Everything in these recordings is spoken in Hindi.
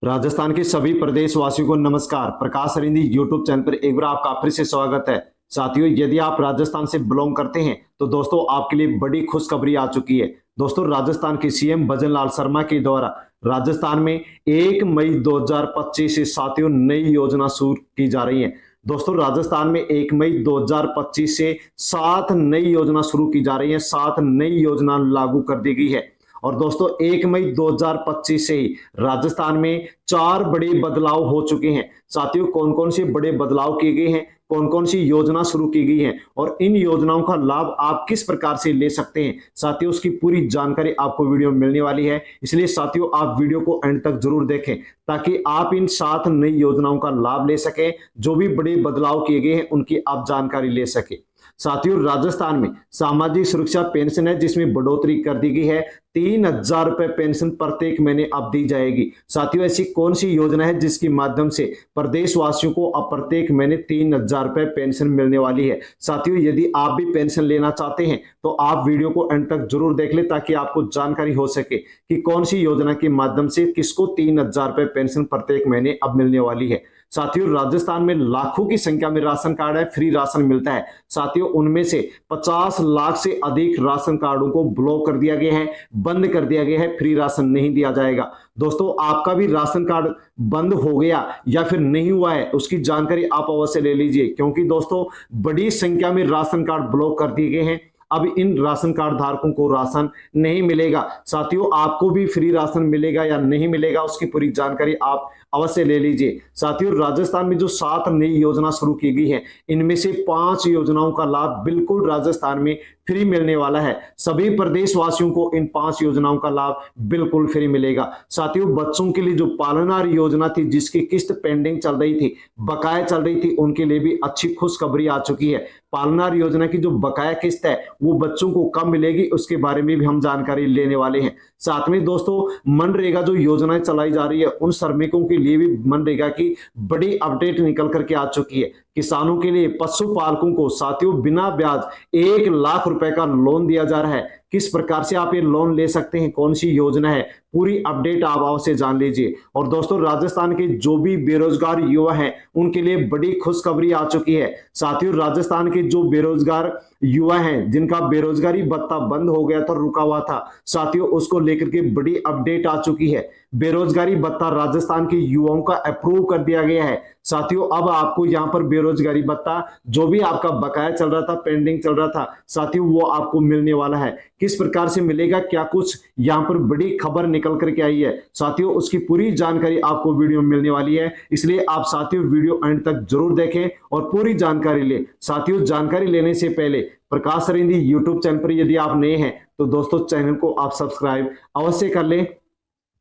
राजस्थान के सभी प्रदेशवासियों को नमस्कार। प्रकाश सरिंदी यूट्यूब चैनल पर एक बार आपका फिर से स्वागत है। साथियों, यदि आप राजस्थान से बिलोंग करते हैं तो दोस्तों आपके लिए बड़ी खुशखबरी आ चुकी है। दोस्तों, राजस्थान के सीएम भजनलाल शर्मा के द्वारा राजस्थान में 1 मई 2025 से साथियों नई योजना शुरू की जा रही है। दोस्तों, राजस्थान में 1 मई 2025 से 7 नई योजना शुरू की जा रही है। 7 नई योजना लागू कर दी गई है। और दोस्तों, 1 मई 2025 से ही राजस्थान में 4 बड़े बदलाव हो चुके हैं। साथियों, कौन कौन से बड़े बदलाव किए गए हैं, कौन कौन सी योजना शुरू की गई है और इन योजनाओं का लाभ आप किस प्रकार से ले सकते हैं, साथियों उसकी पूरी जानकारी आपको वीडियो में मिलने वाली है। इसलिए साथियों, आप वीडियो को एंड तक जरूर देखें ताकि आप इन 7 नई योजनाओं का लाभ ले सकें। जो भी बड़े बदलाव किए गए हैं उनकी आप जानकारी ले सकें। साथियों, राजस्थान में सामाजिक सुरक्षा पेंशन है जिसमें बढ़ोतरी कर दी गई है। 3,000 रुपए पेंशन प्रत्येक महीने अब दी जाएगी। साथियों, ऐसी कौन सी योजना है जिसके माध्यम से प्रदेशवासियों को अब प्रत्येक महीने 3,000 रुपए पेंशन मिलने वाली है। साथियों, यदि आप भी पेंशन लेना चाहते हैं तो आप वीडियो को अंत तक जरूर देख लें ताकि आपको जानकारी हो सके कि कौन सी योजना के माध्यम से किसको 3,000 रुपए पेंशन प्रत्येक महीने अब मिलने वाली है। साथियों, राजस्थान में लाखों की संख्या में राशन कार्ड है, फ्री राशन मिलता है। साथियों, उनमें से 50 लाख से अधिक राशन कार्डों को ब्लॉक कर दिया गया है, बंद कर दिया गया है। फ्री राशन नहीं दिया जाएगा। दोस्तों, आपका भी राशन कार्ड बंद हो गया या फिर नहीं हुआ है, उसकी जानकारी आप अवश्य ले लीजिए, क्योंकि दोस्तों बड़ी संख्या में राशन कार्ड ब्लॉक कर दिए गए हैं। अब इन राशन कार्ड धारकों को राशन नहीं मिलेगा। साथियों, आपको भी फ्री राशन मिलेगा या नहीं मिलेगा, उसकी पूरी जानकारी आप अवश्य ले लीजिए। साथियों, राजस्थान में जो 7 नई योजना शुरू की गई है, इनमें से 5 योजनाओं का लाभ बिल्कुल राजस्थान में फ्री मिलने वाला है। सभी प्रदेशवासियों को इन 5 योजनाओं का लाभ बिल्कुल फ्री मिलेगा। साथियों, बच्चों के लिए जो पालनहार योजना थी जिसकी किस्त पेंडिंग चल रही थी, बकाया चल रही थी, उनके लिए भी अच्छी खुशखबरी आ चुकी है। पालनहार योजना की जो बकाया किस्त है वो बच्चों को कब मिलेगी, उसके बारे में भी हम जानकारी लेने वाले हैं। साथ में दोस्तों, मनरेगा जो योजनाएं चलाई जा रही है उन श्रमिकों के लिए भी मनरेगा की बड़ी अपडेट निकल करके आ चुकी है। किसानों के लिए, पशुपालकों को साथियों बिना ब्याज 1 लाख रुपए का लोन दिया जा रहा है। किस प्रकार से आप ये लोन ले सकते हैं, कौन सी योजना है, पूरी अपडेट आप अवश्य जान लीजिए। और दोस्तों, राजस्थान के जो भी बेरोजगार युवा हैं उनके लिए बड़ी खुशखबरी आ चुकी है। साथियों, राजस्थान के जो बेरोजगार युवा हैं जिनका बेरोजगारी भत्ता बंद हो गया था, रुका हुआ था, साथियों उसको लेकर के बड़ी अपडेट आ चुकी है। बेरोजगारी भत्ता राजस्थान के युवाओं का अप्रूव कर दिया गया है। साथियों, अब आपको यहां पर बेरोजगारी भत्ता जो भी आपका बकाया चल रहा था, पेंडिंग चल रहा था, साथियों वो आपको मिलने वाला है। किस प्रकार से मिलेगा, क्या कुछ यहां पर बड़ी खबर निकल करके आई है, साथियों उसकी पूरी जानकारी आपको वीडियो में मिलने वाली है। इसलिए आप साथियों वीडियो अंत तक जरूर देखें और पूरी जानकारी लें। साथियों, जानकारी लेने से पहले प्रकाश सरिंदी यूट्यूब चैनल पर यदि आप नए हैं तो दोस्तों चैनल को आप सब्सक्राइब अवश्य कर लें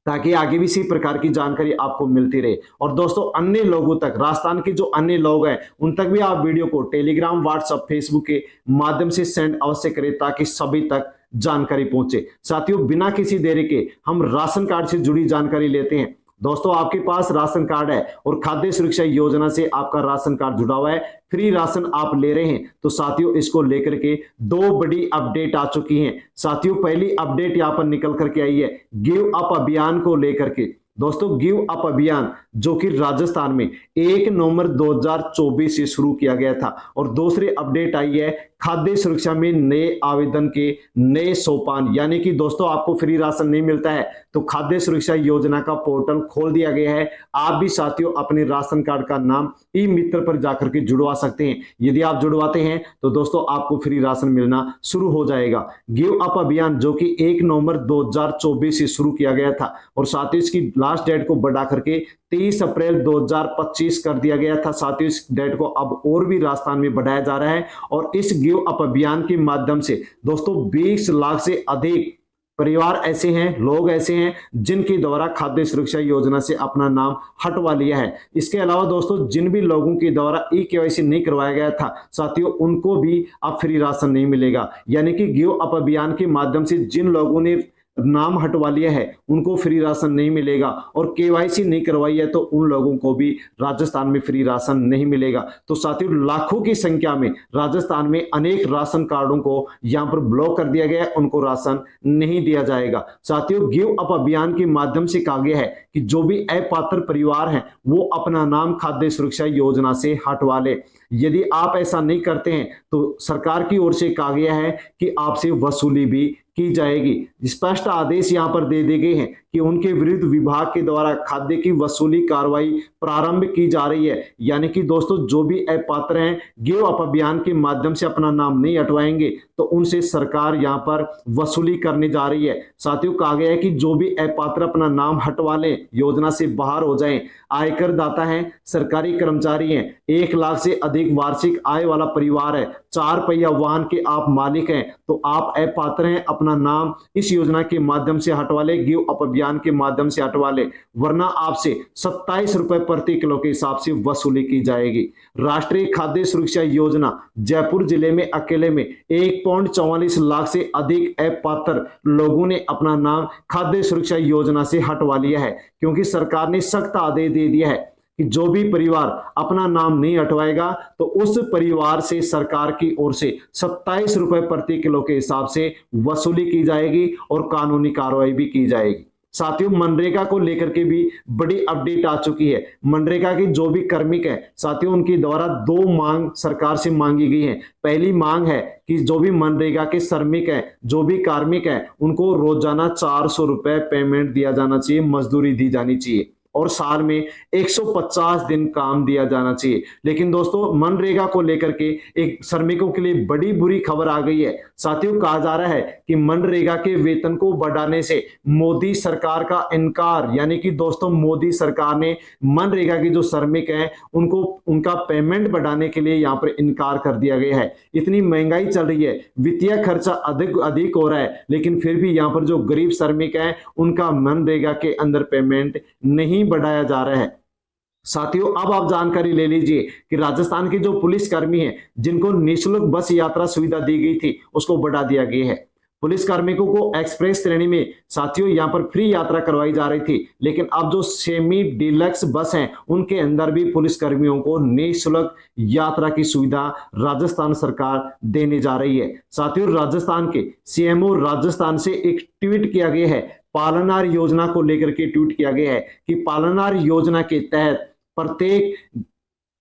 ताकि आगे भी इसी प्रकार की जानकारी आपको मिलती रहे। और दोस्तों, अन्य लोगों तक, राजस्थान के जो अन्य लोग हैं उन तक भी आप वीडियो को टेलीग्राम, व्हाट्सएप, फेसबुक के माध्यम से सेंड अवश्य करें ताकि सभी तक जानकारी पहुंचे। साथियों, बिना किसी देरी के हम राशन कार्ड से जुड़ी जानकारी लेते हैं। दोस्तों, आपके पास राशन कार्ड है और खाद्य सुरक्षा योजना से आपका राशन कार्ड जुड़ा हुआ है, फ्री राशन आप ले रहे हैं, तो साथियों इसको लेकर के 2 बड़ी अपडेट आ चुकी हैं। साथियों, पहली अपडेट यहां पर निकल करके आई है गिव अप अभियान को लेकर के। दोस्तों, गिव अप अभियान जो कि राजस्थान में 1 नवंबर 2024 से शुरू किया गया था। और दूसरी अपडेट आई है खाद्य सुरक्षा में नए आवेदन के नए सोपान, यानी कि दोस्तों आपको फ्री राशन नहीं मिलता है तो खाद्य सुरक्षा योजना का पोर्टल खोल दिया गया है। आप भी साथियों अपने राशन कार्ड का नाम ई मित्र पर जाकर के जुड़वा सकते हैं। यदि आप जुड़वाते हैं तो दोस्तों आपको फ्री राशन मिलना शुरू हो जाएगा। गिव अप अभियान जो कि 1 नवंबर 2024 से शुरू किया गया था और साथ ही इसकी लास्ट डेट को बढ़ा करके 30 अप्रैल 2025 कर दिया गया था। साथियों, इस डेट को अब और भी राजस्थान में बढ़ाया जा रहा है और इस गिव अप अभियान के माध्यम से दोस्तों 20 लाख से अधिक परिवार ऐसे हैं, लोग ऐसे हैं जिनके द्वारा खाद्य सुरक्षा योजना से अपना नाम हटवा लिया है। इसके अलावा दोस्तों, जिन भी लोगों के द्वारा ई-केवाईसी नहीं करवाया गया था, साथियों उनको भी अब फ्री राशन नहीं मिलेगा। यानी कि गिव अप अभियान के माध्यम से जिन लोगों ने नाम हटवा लिया है उनको फ्री राशन नहीं मिलेगा, और केवाईसी नहीं करवाई है तो उन लोगों को भी राजस्थान में फ्री राशन नहीं मिलेगा। तो साथियों लाखों की संख्या में राजस्थान में अनेक राशन कार्डों को यहां पर ब्लॉक कर दिया गया है, उनको राशन नहीं दिया जाएगा। साथियों गिव अप अभियान के माध्यम से कहा गया है कि जो भी अपात्र परिवार हैं वो अपना नाम खाद्य सुरक्षा योजना से हटवा ले। यदि आप ऐसा नहीं करते हैं तो सरकार की ओर से कहा गया है कि आपसे वसूली भी की जाएगी। स्पष्ट आदेश यहां पर दे दिए गए हैं कि उनके विरुद्ध विभाग के द्वारा खाद्य की वसूली कार्रवाई प्रारंभ की जा रही है। यानी कि दोस्तों जो भी अपात्र हैं गिव अप अभियान के माध्यम से अपना नाम नहीं हटवाएंगे तो उनसे सरकार यहां पर वसूली करने जा रही है। साथियों कहा गया है कि जो भी अपात्र अपना नाम हटवा ले, योजना से बाहर हो जाएं, आयकर दाता हैं, सरकारी कर्मचारी हैं, 1 लाख से अधिक वार्षिक आय वाला परिवार है, 4 पहिया वाहन के आप मालिक हैं, तो आप अपात्र हैं, अपना नाम इस योजना के माध्यम से हटवा ले, गिव अप अभियान के माध्यम से हटवा ले, वरना आपसे 27 रुपए प्रति किलो के हिसाब से वसूली की जाएगी। राष्ट्रीय खाद्य सुरक्षा योजना जयपुर जिले में अकेले में 1.44 लाख से अधिक अपात्र लोगों ने अपना नाम खाद्य सुरक्षा योजना से हटवा लिया है, क्योंकि सरकार ने सख्त आदेश दे दिया है कि जो भी परिवार अपना नाम नहीं हटवाएगा तो उस परिवार से सरकार की ओर से 27 रुपए प्रति किलो के हिसाब से वसूली की जाएगी और कानूनी कार्रवाई भी की जाएगी। साथियों मनरेगा को लेकर के भी बड़ी अपडेट आ चुकी है। मनरेगा के जो भी कार्मिक है साथियों उनके द्वारा 2 मांग सरकार से मांगी गई है। पहली मांग है कि जो भी मनरेगा के श्रमिक हैं, जो भी कार्मिक हैं, उनको रोजाना 400 रुपए पेमेंट दिया जाना चाहिए, मजदूरी दी जानी चाहिए और साल में 150 दिन काम दिया जाना चाहिए। लेकिन दोस्तों मनरेगा को लेकर के एक श्रमिकों के लिए बड़ी बुरी खबर आ गई है। साथियों कहा जा रहा है कि मनरेगा के वेतन को बढ़ाने से मोदी सरकार का इनकार, यानी कि दोस्तों मोदी सरकार ने मनरेगा के जो श्रमिक हैं उनको उनका पेमेंट बढ़ाने के लिए यहाँ पर इनकार कर दिया गया है। इतनी महंगाई चल रही है, वित्तीय खर्चा अधिक हो रहा है, लेकिन फिर भी यहाँ पर जो गरीब श्रमिक हैं उनका मनरेगा के अंदर पेमेंट नहीं बढ़ाया जा रहा है। साथियों अब आप जानकारी ले लीजिए कि राजस्थान के जो पुलिसकर्मी हैं जिनको निःशुल्क बस यात्रा सुविधा दी गई थी उसको बढ़ा दिया गया है। पुलिस कार्मिकों को एक्सप्रेस श्रेणी में साथियों यहां पर फ्री यात्रा करवाई जा रही थी, लेकिन अब जो सेमी डिलक्स बस हैं उनके अंदर भी पुलिस कर्मियों को निःशुल्क यात्रा की सुविधा राजस्थान सरकार देने जा रही है। साथियों राजस्थान के सीएमओ राजस्थान से एक ट्वीट किया गया है, पालनहार योजना को लेकर के ट्वीट किया गया है कि पालनहार योजना के तहत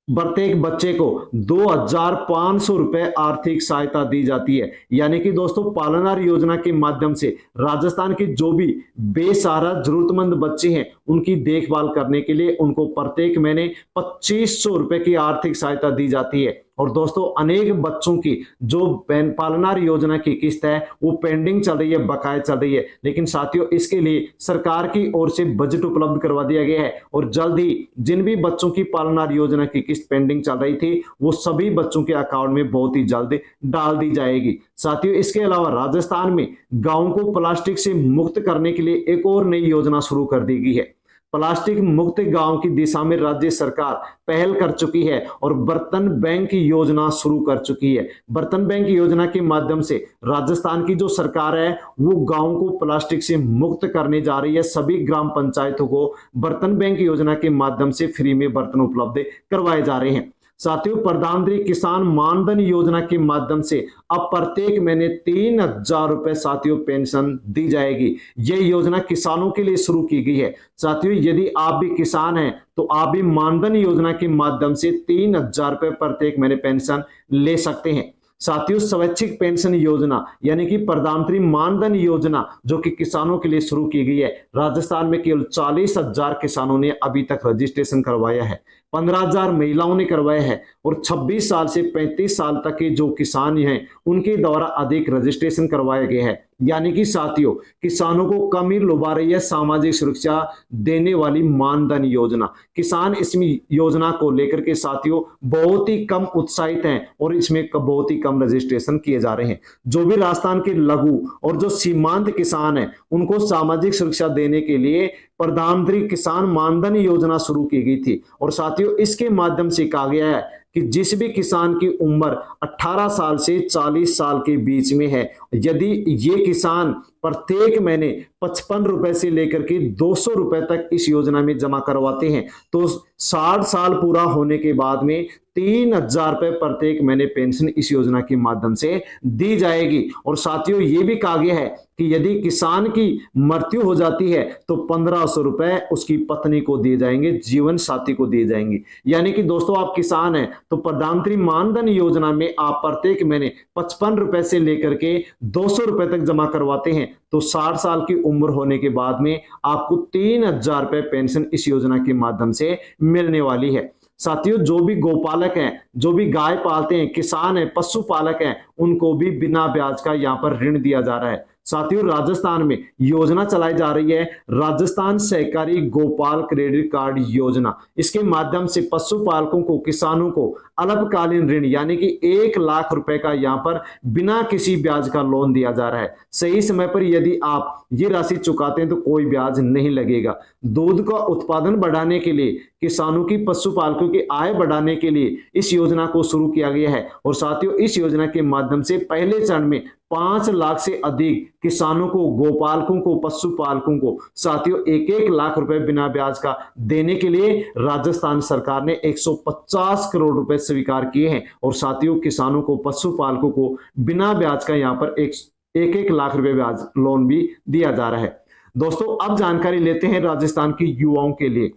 प्रत्येक बच्चे को 2,500 रुपए आर्थिक सहायता दी जाती है। यानी कि दोस्तों पालनहार योजना के माध्यम से राजस्थान के जो भी बेसहारा जरूरतमंद बच्चे हैं उनकी देखभाल करने के लिए उनको प्रत्येक महीने 2500 रुपए की आर्थिक सहायता दी जाती है। और दोस्तों अनेक बच्चों की जो पालनहार योजना की किस्त है वो पेंडिंग चल रही है, बकाया चल रही है, लेकिन साथियों इसके लिए सरकार की ओर से बजट उपलब्ध करवा दिया गया है और जल्द ही जिन भी बच्चों की पालनहार योजना की किस्त पेंडिंग चल रही थी वो सभी बच्चों के अकाउंट में बहुत ही जल्द डाल दी जाएगी। साथियों इसके अलावा राजस्थान में गांवों को प्लास्टिक से मुक्त करने के लिए एक और नई योजना शुरू कर दी गई है। प्लास्टिक मुक्त गांव की दिशा में राज्य सरकार पहल कर चुकी है और बर्तन बैंक की योजना शुरू कर चुकी है। बर्तन बैंक योजना के माध्यम से राजस्थान की जो सरकार है वो गांव को प्लास्टिक से मुक्त करने जा रही है। सभी ग्राम पंचायतों को बर्तन बैंक योजना के माध्यम से फ्री में बर्तन उपलब्ध करवाए जा रहे हैं। साथियों प्रधानमंत्री किसान मानधन योजना के माध्यम से अब प्रत्येक महीने 3,000 रुपए साथियों पेंशन दी जाएगी। यह योजना किसानों के लिए शुरू की गई है। साथियों यदि आप भी किसान हैं तो आप भी मानधन योजना के माध्यम से 3,000 रुपए प्रत्येक महीने पेंशन ले सकते हैं। साथियों स्वैच्छिक पेंशन योजना यानी कि प्रधानमंत्री मानधन योजना जो कि किसानों के लिए शुरू की गई है, राजस्थान में केवल 40,000 किसानों ने अभी तक रजिस्ट्रेशन करवाया है, 15,000 महिलाओं ने करवाया है और 26 साल से 35 साल तक के जो किसान हैं उनके द्वारा अधिक रजिस्ट्रेशन करवाया गया है। यानी कि साथियों किसानों को कम ही लुभा रही है सामाजिक सुरक्षा देने वाली मानधन योजना। किसान इस योजना को लेकर के साथियों बहुत ही कम उत्साहित हैं और इसमें बहुत ही कम रजिस्ट्रेशन किए जा रहे हैं। जो भी राजस्थान के लघु और जो सीमांत किसान हैं उनको सामाजिक सुरक्षा देने के लिए प्रधानमंत्री किसान मानधन योजना शुरू की गई थी और साथियों इसके माध्यम से कहा गया है कि जिस भी किसान की उम्र 18 साल से 40 साल के बीच में है, यदि ये किसान प्रत्येक महीने 55 रुपए से लेकर के 200 रुपए तक इस योजना में जमा करवाते हैं तो 60 साल पूरा होने के बाद में 3,000 रुपए प्रत्येक महीने पेंशन इस योजना के माध्यम से दी जाएगी। और साथियों ये भी कहा गया है कि यदि किसान की मृत्यु हो जाती है तो 1,500 रुपए उसकी पत्नी को दिए जाएंगे, जीवन साथी को दिए जाएंगे। यानी कि दोस्तों आप किसान हैं तो प्रधानमंत्री मानधन योजना में आप प्रत्येक महीने 55 रुपए से लेकर के 200 रुपए तक जमा करवाते हैं तो 60 साल की उम्र होने के बाद में आपको 3,000 रुपए पेंशन इस योजना के माध्यम से मिलने वाली है। साथियों जो भी गोपालक हैं, जो भी गाय पालते हैं, किसान हैं, पशुपालक हैं, उनको भी बिना ब्याज का यहाँ पर ऋण दिया जा रहा है। साथियों राजस्थान में योजना चलाई जा रही है राजस्थान सहकारी गोपाल क्रेडिट कार्ड योजना। इसके माध्यम से पशुपालकों को, किसानों को अल्पकालीन ऋण यानी कि 1,00,000 रुपए का यहाँ पर बिना किसी ब्याज का लोन दिया जा रहा है। सही समय पर यदि आप ये राशि चुकाते हैं तो कोई ब्याज नहीं लगेगा। दूध का उत्पादन बढ़ाने के लिए, किसानों की, पशुपालकों की आय बढ़ाने के लिए इस योजना को शुरू किया गया है। और साथियों इस योजना के माध्यम से पहले चरण में 5 लाख से अधिक किसानों को, गोपालकों को, पशुपालकों को साथियों 1-1 लाख रुपए बिना ब्याज का देने के लिए राजस्थान सरकार ने 150 करोड़ रुपए स्वीकार किए हैं। और साथियों किसानों को, पशुपालकों को बिना ब्याज का यहाँ पर 1-1 लाख रुपए ब्याज लोन भी दिया जा रहा है। दोस्तों अब जानकारी लेते हैं राजस्थान के युवाओं के लिए।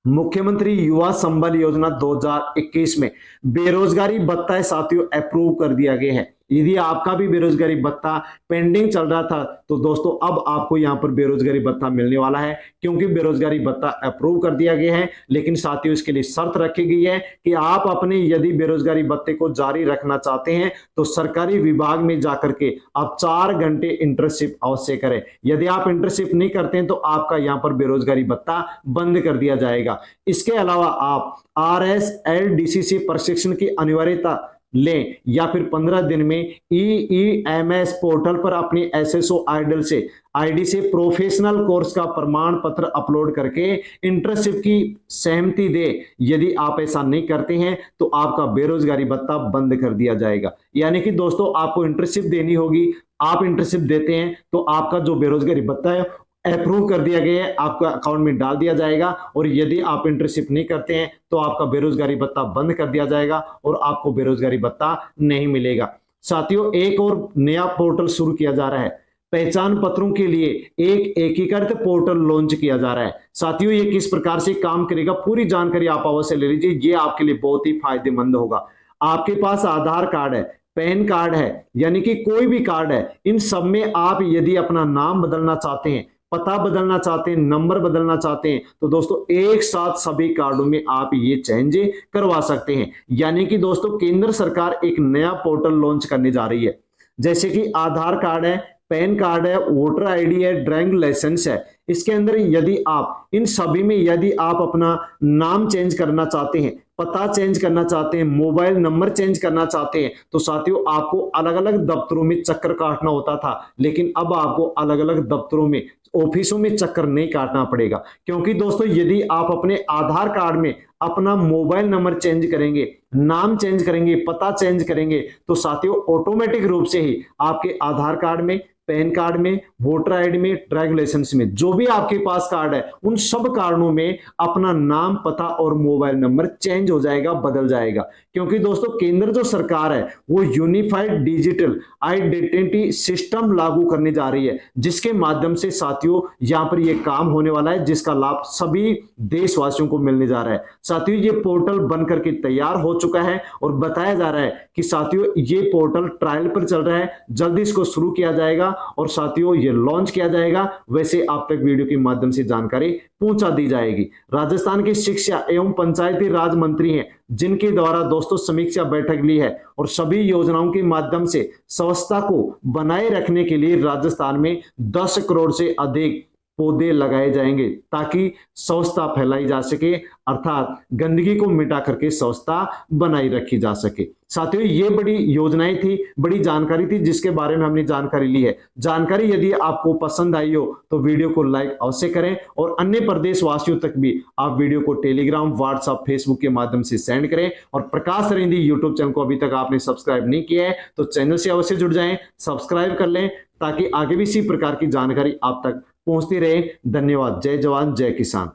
मुख्यमंत्री युवा संबल योजना 2021 में बेरोजगारी भत्ता साथियों अप्रूव कर दिया गया है। यदि आपका भी बेरोजगारी भत्ता पेंडिंग चल रहा था तो दोस्तों अब आपको यहां पर बेरोजगारी भत्ता मिलने वाला है, क्योंकि बेरोजगारी भत्ता अप्रूव कर दिया गया है। लेकिन साथियों इसके लिए शर्त रखी गई है कि आप अपने यदि बेरोजगारी भत्ते को जारी रखना चाहते हैं तो सरकारी विभाग में जाकर के आप 4 घंटे इंटर्नशिप अवश्य करें। यदि आप इंटर्नशिप नहीं करते हैं तो आपका यहां पर बेरोजगारी भत्ता बंद कर दिया जाएगा। इसके अलावा आप RSLDC से प्रशिक्षण की अनिवार्यता लें या फिर 15 दिन में EEMS पोर्टल पर अपनी SSO आईडी से प्रोफेशनल कोर्स का प्रमाण पत्र अपलोड करके इंटर्नशिप की सहमति दे। यदि आप ऐसा नहीं करते हैं तो आपका बेरोजगारी भत्ता बंद कर दिया जाएगा। यानी कि दोस्तों आपको इंटर्नशिप देनी होगी, आप इंटर्नशिप देते हैं तो आपका जो बेरोजगारी भत्ता है अप्रूव कर दिया गया है, आपका अकाउंट में डाल दिया जाएगा। और यदि आप इंटर्नशिप नहीं करते हैं तो आपका बेरोजगारी भत्ता बंद कर दिया जाएगा और आपको बेरोजगारी भत्ता नहीं मिलेगा। साथियों एक और नया पोर्टल शुरू किया जा रहा है, पहचान पत्रों के लिए एक एकीकृत पोर्टल लॉन्च किया जा रहा है। साथियों ये किस प्रकार से काम करेगा पूरी जानकारी आप अवश्य ले लीजिए, ये आपके लिए बहुत ही फायदेमंद होगा। आपके पास आधार कार्ड है, पैन कार्ड है, यानी कि कोई भी कार्ड है, इन सब में आप यदि अपना नाम बदलना चाहते हैं, पता बदलना चाहते हैं, नंबर बदलना चाहते हैं तो दोस्तों एक साथ सभी कार्डों में आप ये चेंज करवा सकते हैं। यानी कि दोस्तों केंद्र सरकार एक नया पोर्टल लॉन्च करने जा रही है, जैसे कि आधार कार्ड है, पैन कार्ड है, वोटर आईडी है, ड्राइविंग लाइसेंस है। इसके अंदर यदि आप इन सभी में यदि आप अपना नाम चेंज करना चाहते हैं, पता चेंज करना चाहते हैं, मोबाइल नंबर चेंज करना चाहते हैं तो साथियों आपको अलग अलग दफ्तरों में चक्कर काटना होता था, लेकिन अब आपको अलग अलग दफ्तरों में, ऑफिसों में चक्कर नहीं काटना पड़ेगा। क्योंकि दोस्तों यदि आप अपने आधार कार्ड में अपना मोबाइल नंबर चेंज करेंगे, नाम चेंज करेंगे, पता चेंज करेंगे तो साथियों ऑटोमेटिक रूप से ही आपके आधार कार्ड में, पैन कार्ड में, वोटर आईडी में, ड्राइविंग लाइसेंस में, जो भी आपके पास कार्ड है उन सब कार्डों में अपना नाम, पता और मोबाइल नंबर चेंज हो जाएगा, बदल जाएगा। क्योंकि दोस्तों केंद्र जो सरकार है वो यूनिफाइड डिजिटल आइडेंटिटी सिस्टम लागू करने जा रही है, जिसके माध्यम से साथियों यहां पर यह काम होने वाला है, जिसका लाभ सभी देशवासियों को मिलने जा रहा है। साथियों ये पोर्टल बनकर के तैयार हो चुका है और बताया जा रहा है कि साथियों ये पोर्टल ट्रायल पर चल रहा है, जल्दी इसको शुरू किया जाएगा और साथियों ये लॉन्च किया जाएगा। वैसे आप तक वीडियो के माध्यम से जानकारी पहुंचा दी जाएगी। राजस्थान के शिक्षा एवं पंचायती राज मंत्री हैं जिनके द्वारा दोस्तों समीक्षा बैठक ली है और सभी योजनाओं के माध्यम से स्वच्छता को बनाए रखने के लिए राजस्थान में 10 करोड़ से अधिक पौधे लगाए जाएंगे ताकि स्वच्छता फैलाई जा सके, अर्थात गंदगी को मिटा करके स्वच्छता बनाई रखी जा सके। साथियों, ये बड़ी योजनाएं थी, बड़ी जानकारी थी जिसके बारे में हमने जानकारी ली है। जानकारी यदि आपको पसंद आई हो तो वीडियो को लाइक अवश्य करें और अन्य प्रदेश वासियों तक भी आप वीडियो को टेलीग्राम, व्हाट्सएप, फेसबुक के माध्यम से सेंड करें। और प्रकाश सरिंधी यूट्यूब चैनल को अभी तक आपने सब्सक्राइब नहीं किया है तो चैनल से अवश्य जुड़ जाएं, सब्सक्राइब कर लें ताकि आगे भी इसी प्रकार की जानकारी आप तक पहुंचती रहे। धन्यवाद। जय जवान जय किसान।